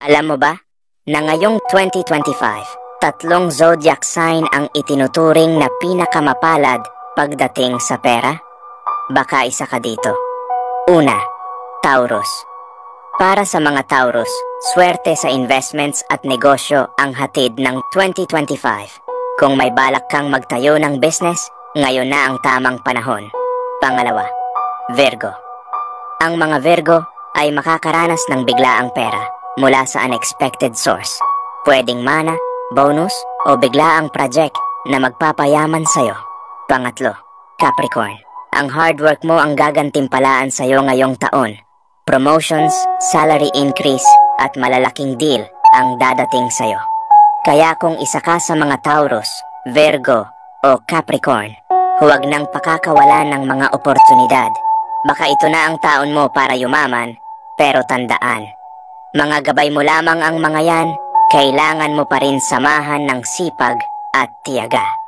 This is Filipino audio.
Alam mo ba na ngayong 2025, tatlong zodiac sign ang itinuturing na pinakamapalad pagdating sa pera? Baka isa ka dito. Una, Taurus. Para sa mga Taurus, swerte sa investments at negosyo ang hatid ng 2025. Kung may balak kang magtayo ng business, ngayon na ang tamang panahon. Pangalawa, Virgo. Ang mga Virgo ay makakaranas ng biglaang pera mula sa unexpected source. Pwedeng mana, bonus, o biglaang project na magpapayaman sa'yo. Pangatlo, Capricorn. Ang hard work mo ang gagantimpalaan sa'yo ngayong taon. Promotions, salary increase, at malalaking deal ang dadating sa'yo. Kaya kung isa ka sa mga Taurus, Virgo, o Capricorn, huwag nang pakakawalan ng mga oportunidad. Baka ito na ang taon mo para yumaman, pero tandaan, mga gabay mo lamang ang mga yan, kailangan mo pa rin samahan ng sipag at tiyaga.